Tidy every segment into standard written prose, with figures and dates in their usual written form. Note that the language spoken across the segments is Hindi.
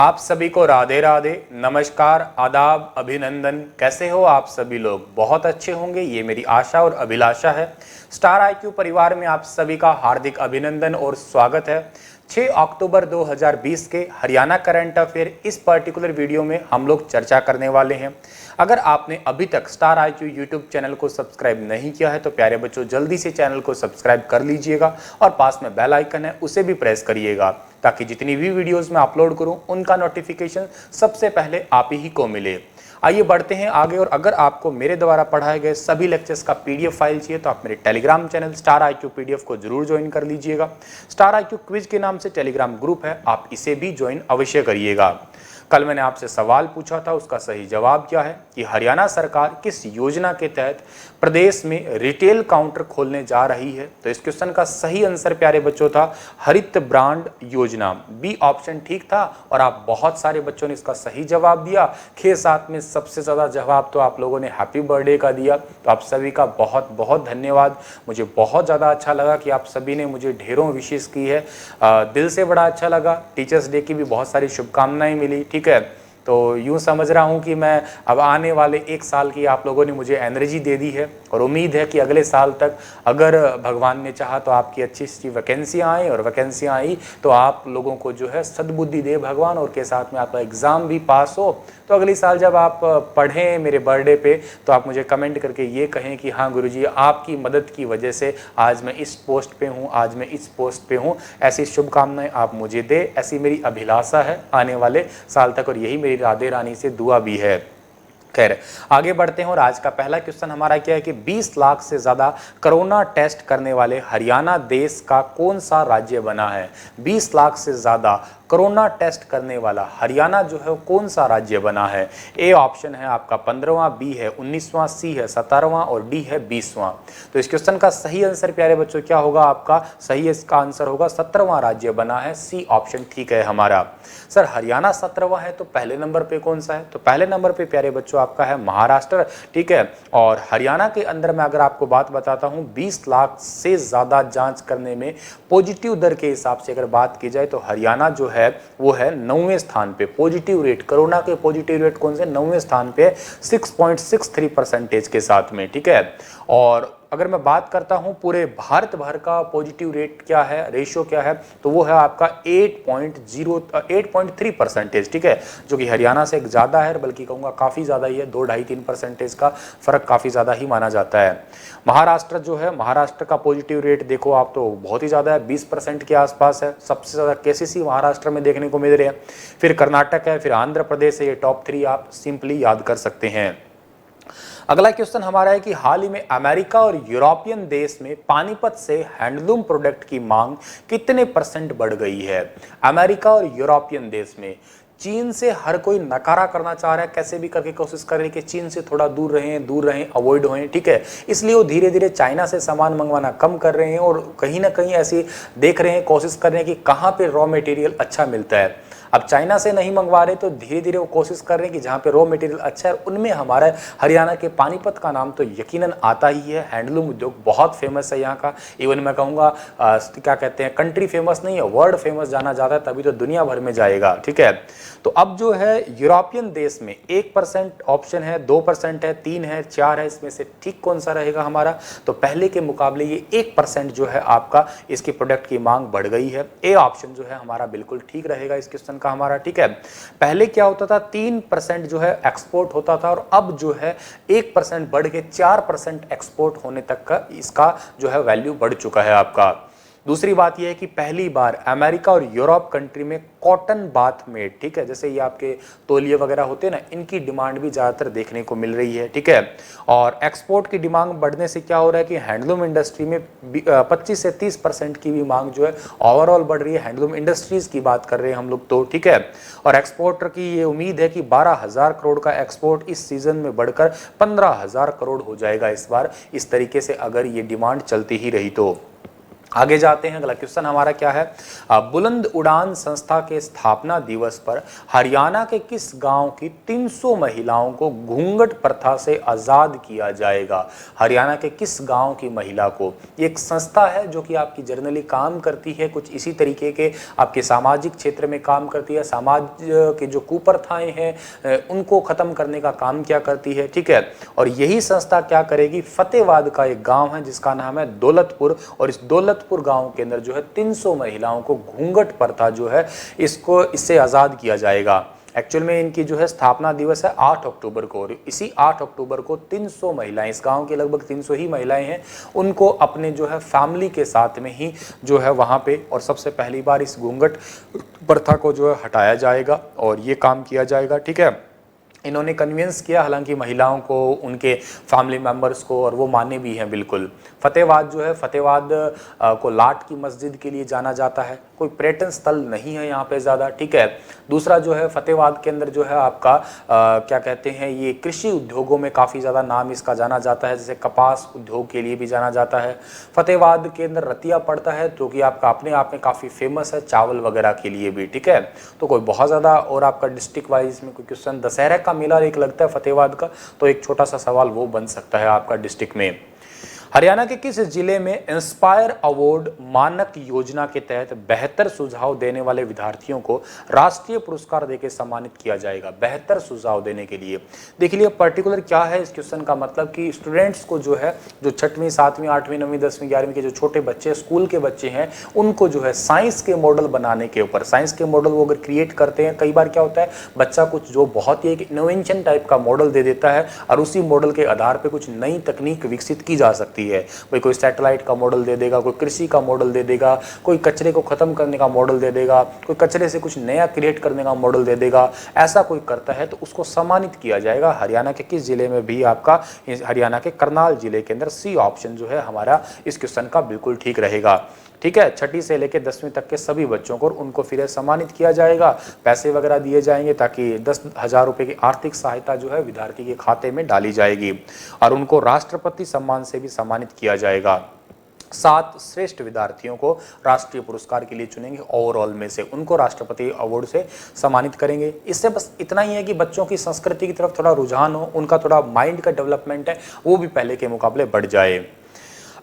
आप सभी को राधे राधे, नमस्कार, आदाब, अभिनंदन। कैसे हो आप सभी लोग? बहुत अच्छे होंगे, ये मेरी आशा और अभिलाषा है। स्टार आईक्यू परिवार में आप सभी का हार्दिक अभिनंदन और स्वागत है। 6 अक्टूबर 2020 के हरियाणा करंट अफेयर इस पर्टिकुलर वीडियो में हम लोग चर्चा करने वाले हैं। अगर आपने अभी तक स्टार आईक्यू यूट्यूब चैनल को सब्सक्राइब नहीं किया है तो प्यारे बच्चों जल्दी से चैनल को सब्सक्राइब कर लीजिएगा और पास में बेल आइकन है उसे भी प्रेस करिएगा ताकि जितनी भी वीडियोस मैं अपलोड करूं उनका नोटिफिकेशन सबसे पहले आप ही को मिले। आइए बढ़ते हैं आगे। और अगर आपको मेरे द्वारा पढ़ाए गए सभी लेक्चर्स का पीडीएफ फाइल चाहिए तो आप मेरे Telegram channel star IQ PDF को जरूर ज्वाइन कर लीजिएगा। स्टार आईक्यू क्विज के नाम से टेलीग्राम ग्रुप है, आप इसे भी ज्वाइन अवश्य करिएगा। कल मैंने आपसे सवाल पूछा था, उसका सही जवाब क्या है कि हरियाणा सरकार किस योजना के तहत प्रदेश में रिटेल काउंटर खोलने जा रही है। तो इस क्वेश्चन का सही आंसर प्यारे बच्चों था हरित ब्रांड योजना। बी ऑप्शन ठीक था और आप बहुत सारे बच्चों ने इसका सही जवाब दिया। 6-7 में सबसे ज्यादा जवाब तो आप लोगों ने हैप्पी बर्थडे का दिया, तो आप सभी का बहुत बहुत धन्यवाद। मुझे बहुत ज़्यादा अच्छा लगा कि आप सभी ने मुझे ढेरों विशेष की है, दिल से बड़ा अच्छा लगा। टीचर्स डे की भी बहुत सारी शुभकामनाएं मिली। ठीक है, तो यूँ समझ रहा हूँ कि मैं अब आने वाले 1 साल की आप लोगों ने मुझे एनर्जी दे दी है और उम्मीद है कि अगले साल तक अगर भगवान ने चाहा तो आपकी अच्छी अच्छी वैकेंसियाँ आई और वैकेंसियाँ आई तो आप लोगों को जो है सद्बुद्धि दे भगवान और के साथ में आपका एग्ज़ाम भी पास हो। तो अगली साल जब आप पढ़ें मेरे बर्थडे पे तो आप मुझे कमेंट करके ये कहें कि हाँ गुरुजी आपकी मदद की वजह से आज मैं इस पोस्ट पे हूँ, आज मैं इस पोस्ट पे हूँ। ऐसी शुभकामनाएं आप मुझे दे, ऐसी मेरी अभिलाषा है आने वाले साल तक और यही मेरी राधे रानी से दुआ भी है। खैर आगे बढ़ते हैं और आज का पहला क्वेश्चन हमारा क्या है कि 20 लाख से ज़्यादा कोरोना टेस्ट करने वाले हरियाणा देश का कौन सा राज्य बना है। 20 लाख से ज़्यादा कोरोना टेस्ट करने वाला हरियाणा जो है कौन सा राज्य बना है। ए ऑप्शन है आपका 15वां, बी है 19वां, सी है 17वां और डी है 20वां। तो इस क्वेश्चन का सही आंसर प्यारे बच्चों क्या होगा? आपका सही इसका आंसर होगा 17वां राज्य बना है। सी ऑप्शन ठीक है हमारा। सर हरियाणा 17वां है तो पहले नंबर पे कौन सा है? तो पहले नंबर पे प्यारे बच्चों आपका है महाराष्ट्र। ठीक है, और हरियाणा के अंदर मैं अगर आपको बात बताता हूँ 20 लाख से ज़्यादा जांच करने में पॉजिटिव दर के हिसाब से अगर बात की जाए तो हरियाणा जो है वो है 9वें स्थान पे। पॉजिटिव रेट, कोरोना के पॉजिटिव रेट कौन से 9वें स्थान पे 6.63% के साथ में। ठीक है, और अगर मैं बात करता हूं पूरे भारत भर का पॉजिटिव रेट क्या है, रेशियो क्या है, तो वो है आपका 8.3%। ठीक है, जो कि हरियाणा से एक ज़्यादा है, बल्कि कहूँगा काफ़ी ज़्यादा ही है। 2-2.5-3% का फ़र्क काफ़ी ज़्यादा ही माना जाता है। महाराष्ट्र जो है, महाराष्ट्र का पॉजिटिव रेट देखो आप तो बहुत ही ज़्यादा है, 20% के आसपास है। सबसे ज़्यादा केसेस ही महाराष्ट्र में देखने को मिल रहे हैं। फिर कर्नाटक है, फिर आंध्र प्रदेश है। ये टॉप 3 आप सिंपली याद कर सकते हैं। अगला क्वेश्चन हमारा है कि हाल ही में अमेरिका और यूरोपियन देश में पानीपत से हैंडलूम प्रोडक्ट की मांग कितने % बढ़ गई है। अमेरिका और यूरोपियन देश में चीन से हर कोई नकारा करना चाह रहा है, कैसे भी करके कोशिश कर रहे हैं कि चीन से थोड़ा दूर रहें, अवॉइड होएं। ठीक है, इसलिए वो धीरे धीरे चाइना से सामान मंगवाना कम कर रहे हैं और कहीं ना कहीं ऐसी देख रहे हैं, कोशिश कर रहे हैं कि कहाँ पे रॉ मटेरियल अच्छा मिलता है। अब चाइना से नहीं मंगवा रहे तो धीरे धीरे वो कोशिश कर रहे हैं कि जहाँ पे रॉ मटेरियल अच्छा है उनमें हमारा हरियाणा के पानीपत का नाम तो यकीनन आता ही है। हैंडलूम उद्योग बहुत फेमस है यहाँ का। इवन मैं कहूँगा क्या कहते हैं, कंट्री फेमस नहीं है, वर्ल्ड फेमस जाना जाता है, तभी तो दुनिया भर में जाएगा। ठीक है, तो अब जो है यूरोपियन देश में 1% ऑप्शन है, 2% है, 3 है, 4 है, इसमें से ठीक कौन सा रहेगा हमारा? तो पहले के मुकाबले ये 1% जो है आपका इसकी प्रोडक्ट की मांग बढ़ गई है। ए ऑप्शन जो है हमारा बिल्कुल ठीक रहेगा इस क्वेश्चन का हमारा। ठीक है, पहले क्या होता था 3% जो है एक्सपोर्ट होता था और अब जो है 1% बढ़ के 4% एक्सपोर्ट होने तक का इसका जो है वैल्यू बढ़ चुका है आपका। दूसरी बात यह है कि पहली बार अमेरिका और यूरोप कंट्री में कॉटन बाथ मेड, ठीक है, जैसे ये आपके तौलिए वगैरह होते हैं ना, इनकी डिमांड भी ज़्यादातर देखने को मिल रही है। ठीक है, और एक्सपोर्ट की डिमांड बढ़ने से क्या हो रहा है कि हैंडलूम इंडस्ट्री में 25 से 30% की भी मांग जो है ओवरऑल बढ़ रही है। हैंडलूम इंडस्ट्रीज़ की बात कर रहे हैं हम लोग तो। ठीक है, और एक्सपोर्टर की ये उम्मीद है कि 12,000 करोड़ का एक्सपोर्ट इस सीज़न में बढ़कर 15,000 करोड़ हो जाएगा इस बार, इस तरीके से अगर ये डिमांड चलती ही रही तो। आगे जाते हैं। अगला क्वेश्चन हमारा क्या है, बुलंद उड़ान संस्था के स्थापना दिवस पर हरियाणा के किस गांव की 300 महिलाओं को घूंघट प्रथा से आज़ाद किया जाएगा। हरियाणा के किस गांव की महिला को, ये एक संस्था है जो कि आपकी जर्नली काम करती है, कुछ इसी तरीके के आपके सामाजिक क्षेत्र में काम करती है, समाज के जो कुप्रथाएं हैं उनको ख़त्म करने का काम क्या करती है, ठीक है। और यही संस्था क्या करेगी, फतेहाबाद का एक गाँव है जिसका नाम है दौलतपुर, और इस दौलतपुर गांव के अंदर जो है 300 महिलाओं को घूंघट प्रथा जो है इससे आज़ाद किया जाएगा। एक्चुअल में इनकी जो है स्थापना दिवस है 8 अक्टूबर को, और इसी 8 अक्टूबर को 300 महिलाएं, इस गांव की लगभग 300 ही महिलाएं हैं, उनको अपने जो है फैमिली के साथ में ही जो है वहां पे और सबसे पहली बार इस घूंघट प्रथा को जो है हटाया जाएगा और ये काम किया जाएगा, ठीक है। इन्होंने कन्विंस किया हालांकि महिलाओं को, उनके फैमिली मेम्बर्स को, और वो माने भी हैं बिल्कुल। फतेहाबाद जो है, फतेहाबाद को लाट की मस्जिद के लिए जाना जाता है, कोई पर्यटन स्थल नहीं है यहाँ पे ज़्यादा, ठीक है। दूसरा जो है फतेहाबाद के अंदर जो है आपका क्या कहते हैं, ये कृषि उद्योगों में काफ़ी ज़्यादा नाम इसका जाना जाता है, जैसे कपास उद्योग के लिए भी जाना जाता है। फतेहाबाद के अंदर रतिया पड़ता है जो कि आपका अपने आप में काफ़ी फेमस है चावल वगैरह के लिए भी, ठीक है। तो कोई बहुत ज़्यादा, और आपका डिस्ट्रिक्ट वाइज में कोई क्वेश्चन, दशहरा का मेला एक लगता है फतेहाबाद का, तो एक छोटा सा सवाल वो बन सकता है आपका डिस्ट्रिक्ट में। हरियाणा के किस जिले में इंस्पायर अवार्ड मानक योजना के तहत बेहतर सुझाव देने वाले विद्यार्थियों को राष्ट्रीय पुरस्कार देकर सम्मानित किया जाएगा। बेहतर सुझाव देने के लिए देख लिया पर्टिकुलर क्या है इस क्वेश्चन का मतलब कि स्टूडेंट्स को जो है, जो 6वीं 7वीं 8वीं 9वीं 10वीं 11वीं के जो छोटे बच्चे, स्कूल के बच्चे हैं, उनको जो है साइंस के मॉडल बनाने के ऊपर, साइंस के मॉडल वो अगर क्रिएट करते हैं, कई बार क्या होता है बच्चा कुछ जो बहुत ही एक इनोवेशन टाइप का मॉडल दे देता है और उसी मॉडल के आधार पर कुछ नई तकनीक विकसित की जा सकती है। भाई कोई सैटेलाइट का मॉडल दे देगा, कोई कृषि का मॉडल दे देगा, कोई कचरे को खत्म करने का मॉडल दे देगा, कोई कचरे से कुछ नया क्रिएट करने का मॉडल दे देगा। ऐसा कोई करता है तो उसको सम्मानित किया जाएगा। हरियाणा के किस जिले में भी, आपका हरियाणा के करनाल जिले के अंदर सी ऑप्शन जो है हमारा इस क्वेश्चन का बिल्कुल ठीक रहेगा, ठीक है। 6ठी से लेकर 10वीं तक के सभी बच्चों को उनको फिर सम्मानित किया जाएगा, पैसे वगैरह दिए जाएंगे ताकि 10,000 रुपये की आर्थिक सहायता जो है विद्यार्थी के खाते में डाली जाएगी और उनको राष्ट्रपति सम्मान से भी सम्मानित किया जाएगा। 7 श्रेष्ठ विद्यार्थियों को राष्ट्रीय पुरस्कार के लिए चुनेंगे, ओवरऑल में से उनको राष्ट्रपति अवार्ड से सम्मानित करेंगे। इससे बस इतना ही है कि बच्चों की संस्कृति की तरफ थोड़ा रुझान हो, उनका थोड़ा माइंड का डेवलपमेंट है वो भी पहले के मुकाबले बढ़ जाए।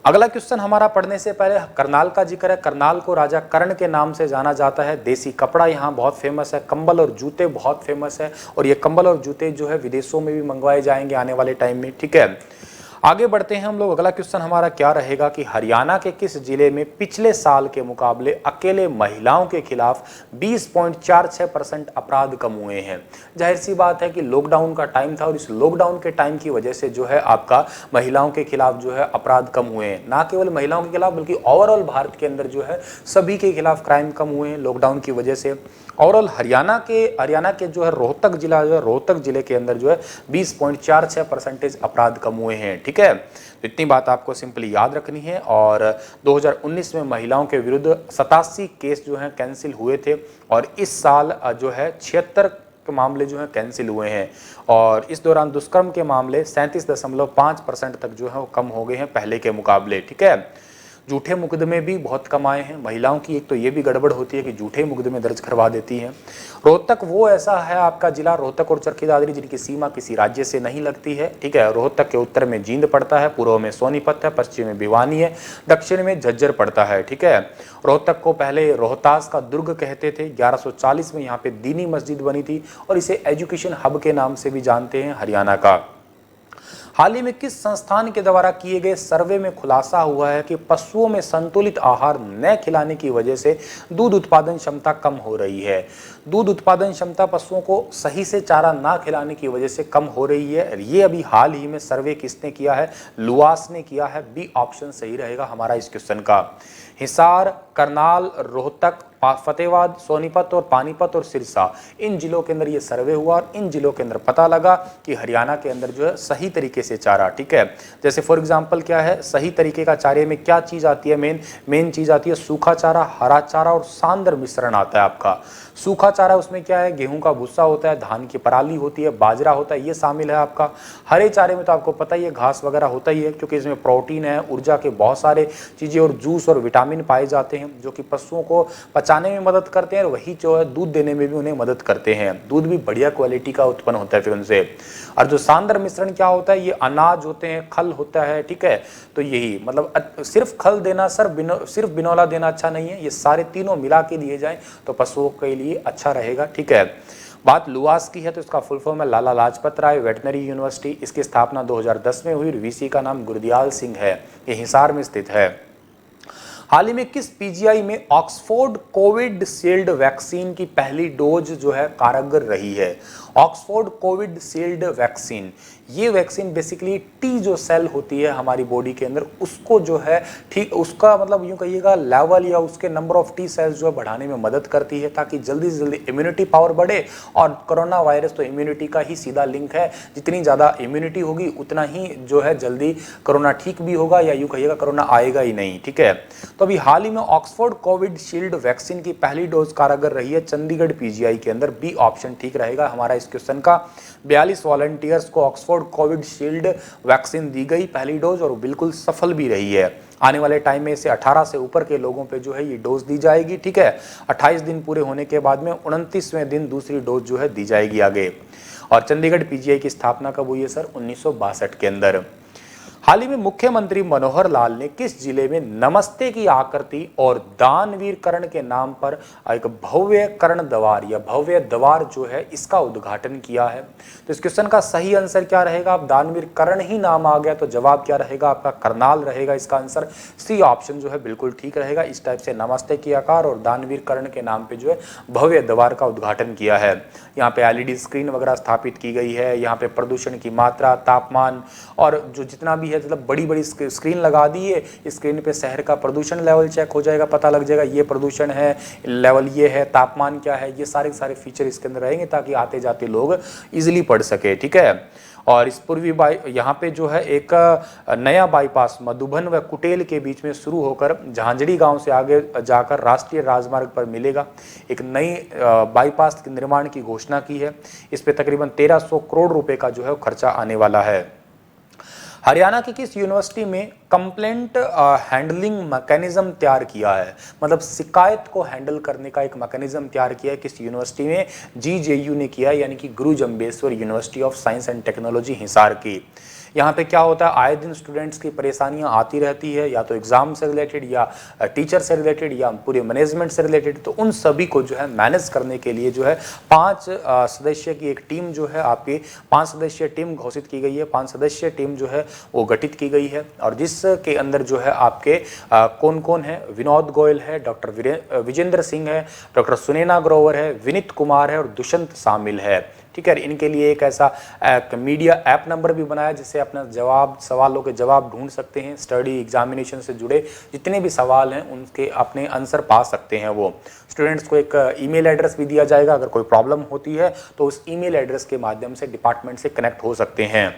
अगला क्वेश्चन हमारा पढ़ने से पहले करनाल का जिक्र है। करनाल को राजा कर्ण के नाम से जाना जाता है। देसी कपड़ा यहाँ बहुत फेमस है, कंबल और जूते बहुत फेमस है, और ये कंबल और जूते जो है विदेशों में भी मंगवाए जाएंगे आने वाले टाइम में, ठीक है। आगे बढ़ते हैं हम लोग। अगला क्वेश्चन हमारा क्या रहेगा कि हरियाणा के किस जिले में पिछले साल के मुकाबले अकेले महिलाओं के खिलाफ 20.46% अपराध कम हुए हैं। जाहिर सी बात है कि लॉकडाउन का टाइम था और इस लॉकडाउन के टाइम की वजह से जो है आपका महिलाओं के खिलाफ जो है अपराध कम हुए हैं। ना केवल महिलाओं के खिलाफ बल्कि ओवरऑल भारत के अंदर जो है सभी के खिलाफ क्राइम कम हुए हैं लॉकडाउन की वजह से। ओवरऑल हरियाणा के जो है रोहतक जिला जो है, रोहतक जिले के अंदर जो है 20.46% अपराध कम हुए हैं, ठीक है। तो इतनी बात आपको सिंपली याद रखनी है। और 2019 में महिलाओं के विरुद्ध 87 केस जो हैं कैंसिल हुए थे और इस साल जो है 76 के मामले जो हैं कैंसिल हुए हैं, और इस दौरान दुष्कर्म के मामले 37.5% तक जो है वो कम हो गए हैं पहले के मुकाबले, ठीक है। झूठे मुकदमे भी बहुत कम आए हैं। महिलाओं की एक तो ये भी गड़बड़ होती है कि झूठे मुकदमे दर्ज करवा देती हैं। रोहतक वो ऐसा है आपका जिला, रोहतक और चरखी दादरी, जिनकी सीमा किसी राज्य से नहीं लगती है, ठीक है। रोहतक के उत्तर में जींद पड़ता है, पूर्व में सोनीपत है, पश्चिम में भिवानी है, दक्षिण में झज्जर पड़ता है, ठीक है। रोहतक को पहले रोहतास का दुर्ग कहते थे। 1140 में यहाँ पे दीनी मस्जिद बनी थी और इसे एजुकेशन हब के नाम से भी जानते हैं हरियाणा का। हाल ही में किस संस्थान के द्वारा किए गए सर्वे में खुलासा हुआ है कि पशुओं में संतुलित आहार न खिलाने की वजह से दूध उत्पादन क्षमता कम हो रही है। दूध उत्पादन क्षमता पशुओं को सही से चारा ना खिलाने की वजह से कम हो रही है। ये अभी हाल ही में सर्वे किसने किया है? लुआस ने किया है। बी ऑप्शन सही रहेगा हमारा इस क्वेश्चन का। हिसार, करनाल, रोहतक फतेहाबाद, सोनीपत और पानीपत और सिरसा, इन जिलों के अंदर ये सर्वे हुआ और इन जिलों के अंदर पता लगा कि हरियाणा के अंदर जो है सही तरीके से चारा, ठीक है। जैसे फॉर एग्जांपल क्या है, सही तरीके का चारे में क्या चीज़ आती है, मेन चीज़ आती है सूखा चारा, हरा चारा और सांद्र मिश्रण आता है आपका। सूखा चारा उसमें क्या है, गेहूं का भुस्सा होता है, धान की पराली होती है, बाजरा होता है, ये शामिल है आपका। हरे चारे में तो आपको पता ही है घास वगैरह होता ही है, क्योंकि इसमें प्रोटीन है, ऊर्जा के बहुत सारे चीज़ें और जूस और विटामिन पाए जाते हैं जो कि पशुओं को पचाने में मदद करते हैं और वही जो है दूध देने में भी उन्हें मदद करते हैं। दूध भी बढ़िया क्वालिटी का उत्पन्न होता है फिर उनसे। और जो सांद्र मिश्रण क्या होता है, ये अनाज होते हैं, खल होता है, ठीक है। तो यही मतलब सिर्फ खल देना सिर्फ बिनौला देना अच्छा नहीं है, ये सारे तीनों मिला के दिए जाएं तो पशुओं के लिए अच्छा रहेगा, ठीक है। बात लुआस की है तो इसका फुल फॉर्म है लाला लाजपत राय वेटनरी यूनिवर्सिटी। इसकी स्थापना 2010 में हुई और वीसी का नाम गुरदयाल सिंह है, ये हिसार में स्थित है। हाल ही में किस पीजीआई में ऑक्सफोर्ड कोविशील्ड वैक्सीन की पहली डोज जो है कारगर रही है? ऑक्सफोर्ड कोविशील्ड वैक्सीन, ये वैक्सीन बेसिकली टी जो सेल होती है हमारी बॉडी के अंदर, उसको जो है ठीक उसका मतलब यूं कहिएगा लेवल या उसके नंबर ऑफ टी सेल्स जो है बढ़ाने में मदद करती है, ताकि जल्दी से जल्दी इम्यूनिटी पावर बढ़े। और कोरोना वायरस तो इम्यूनिटी का ही सीधा लिंक है, जितनी ज़्यादा इम्यूनिटी होगी उतना ही जो है जल्दी कोरोना ठीक भी होगा, या यूं कहिएगा कोरोना आएगा ही नहीं, ठीक है। तो अभी हाल ही में ऑक्सफोर्ड कोविशील्ड वैक्सीन की पहली डोज कारगर रही है चंडीगढ़ पीजीआई के अंदर। बी ऑप्शन ठीक रहेगा हमारा इस क्वेश्चन का। 42 वॉलंटियर्स को ऑक्सफोर्ड कोविशील्ड वैक्सीन दी गई पहली डोज और बिल्कुल सफल भी रही है। आने वाले टाइम में इसे 18 से ऊपर के लोगों पे जो है ये डोज दी जाएगी, ठीक है। 28 दिन पूरे होने के बाद में 29वें दिन दूसरी डोज जो है दी जाएगी आगे। और चंडीगढ़ पीजीआई की स्थापना कब हुई है सर? 1962 के अंदर। हाल ही में मुख्यमंत्री मनोहर लाल ने किस जिले में नमस्ते की आकृति और दानवीर कर्ण के नाम पर एक भव्य कर्ण द्वार या भव्य द्वार जो है इसका उद्घाटन किया है? तो इस क्वेश्चन का सही आंसर क्या रहेगा? आप दानवीर कर्ण ही नाम आ गया तो जवाब क्या रहेगा आपका? करनाल रहेगा इसका आंसर। सी ऑप्शन जो है बिल्कुल ठीक रहेगा। इस टाइप से नमस्ते की आकार और दानवीर कर्ण के नाम पे जो है भव्य द्वार का उद्घाटन किया है। यहाँ पे एलईडी स्क्रीन वगैरह स्थापित की गई है। यहाँ पे प्रदूषण की मात्रा, तापमान और जो जितना भी है मतलब बड़ी बड़ी स्क्रीन लगा दी है। स्क्रीन पे शहर का प्रदूषण लेवल चेक हो जाएगा, पता लग जाएगा ये प्रदूषण है, लेवल ये है, तापमान क्या है, ये सारे फीचर इसके अंदर रहेंगे ताकि आते जाते लोग इजीली पढ़ सके, ठीक है। और इस पूर्वी यहाँ पे जो है एक नया बाईपास मधुबन व कुटेल के बीच में शुरू होकर झांझड़ी गांव से आगे जाकर राष्ट्रीय राजमार्ग पर मिलेगा। एक नई बाईपास के निर्माण की घोषणा की है। इस पे तकरीबन 1300 करोड़ रुपए का जो है खर्चा आने वाला है। हरियाणा की किस यूनिवर्सिटी में कंप्लेंट हैंडलिंग मैकेनिज्म तैयार किया है? मतलब शिकायत को हैंडल करने का एक मैकेनिज्म तैयार किया है किस यूनिवर्सिटी में? जीजेयू ने किया, यानी कि गुरु Jambheshwar university of science and technology Hisar की। यहाँ पे क्या होता है, आए दिन स्टूडेंट्स की परेशानियाँ आती रहती है, या तो एग्जाम से रिलेटेड या टीचर से रिलेटेड या पूरे मैनेजमेंट से रिलेटेड। तो उन सभी को जो है मैनेज करने के लिए जो है 5 सदस्य की एक टीम जो है आपकी 5 सदस्यीय टीम घोषित की गई है। 5 सदस्यीय टीम जो है वो गठित की गई है और जिसके अंदर जो है आपके कौन कौन है? विनोद गोयल है, डॉक्टर विजेंद्र सिंह है, डॉक्टर सुनैना ग्रोवर है, विनीत कुमार है और दुष्यंत शामिल है, ठीक है। इनके लिए एक ऐसा मीडिया ऐप नंबर भी बनाया जिससे अपना सवालों के जवाब ढूंढ सकते हैं। स्टडी एग्जामिनेशन से जुड़े जितने भी सवाल हैं उनके अपने आंसर पा सकते हैं वो। स्टूडेंट्स को एक ईमेल एड्रेस भी दिया जाएगा, अगर कोई प्रॉब्लम होती है तो उस ईमेल एड्रेस के माध्यम से डिपार्टमेंट से कनेक्ट हो सकते हैं।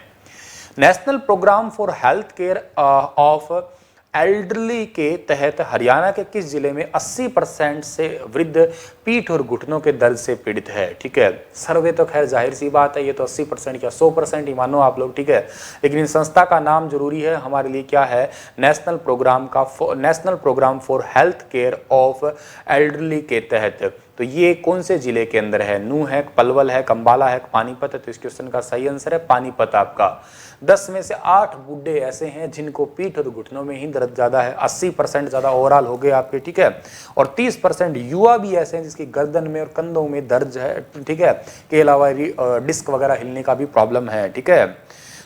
National programme for health care of elderly के तहत हरियाणा के किस जिले में 80% से वृद्ध पीठ और घुटनों के दर्द से पीड़ित है? ठीक है, सर्वे तो खैर जाहिर सी बात है, ये तो 80% या 100% ही मानो आप लोग, ठीक है। लेकिन इन संस्था का नाम जरूरी है हमारे लिए, क्या है? National programme for health care of elderly के तहत। तो ये कौन से जिले के अंदर है? नूंह है, पलवल है, कंबाला है, पानीपत है? तो इस क्वेश्चन का सही आंसर है पानीपत आपका। 10 में से 8 बुड्ढे ऐसे हैं जिनको पीठ और घुटनों में ही दर्द ज्यादा है। 80% ज्यादा ओवरऑल हो गए आपके, ठीक है। और 30% युवा भी ऐसे हैं जिसकी गर्दन में और कंधों में दर्द है, ठीक है, के अलावा डिस्क वगैरह हिलने का भी प्रॉब्लम है, ठीक है।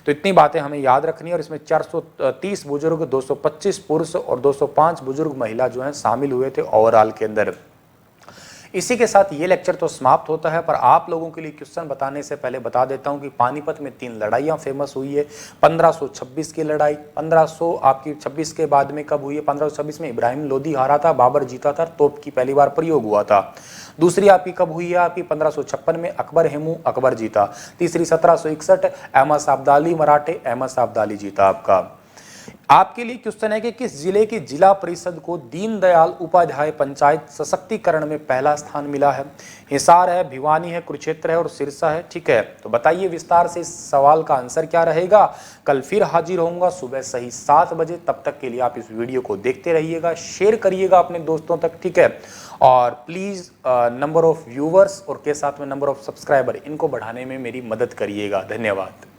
तो इतनी बातें हमें याद रखनी है। और इसमें 430 बुजुर्ग, 225 पुरुष और 205 बुजुर्ग महिला जो हैं शामिल हुए थे ओवरऑल के अंदर। इसी के साथ ये लेक्चर तो समाप्त होता है, पर आप लोगों के लिए क्वेश्चन बताने से पहले बता देता हूं कि पानीपत में 3 लड़ाइयां फेमस हुई है। 1526 की लड़ाई, 1500 आपकी 26 के बाद में कब हुई है, 1526 में इब्राहिम लोदी हारा था, बाबर जीता था, तोप की पहली बार प्रयोग हुआ था। दूसरी आपकी कब हुई है, आपकी 1556 में अकबर हेमू, अकबर जीता। तीसरी 1761 अहमद साबदाली मराठे, अहमद साबदाली जीता। आपके लिए क्वेश्चन है कि किस जिले की जिला परिषद को दीनदयाल उपाध्याय पंचायत सशक्तिकरण में पहला स्थान मिला है? हिसार है, भिवानी है, कुरुक्षेत्र है और सिरसा है। ठीक है, तो बताइए विस्तार से इस सवाल का आंसर क्या रहेगा। कल फिर हाजिर होऊंगा सुबह सही 7 बजे। तब तक के लिए आप इस वीडियो को देखते रहिएगा, शेयर करिएगा अपने दोस्तों तक। ठीक है, और प्लीज नंबर ऑफ व्यूवर्स और के साथ में नंबर ऑफ सब्सक्राइबर, इनको बढ़ाने में मेरी मदद करिएगा। धन्यवाद।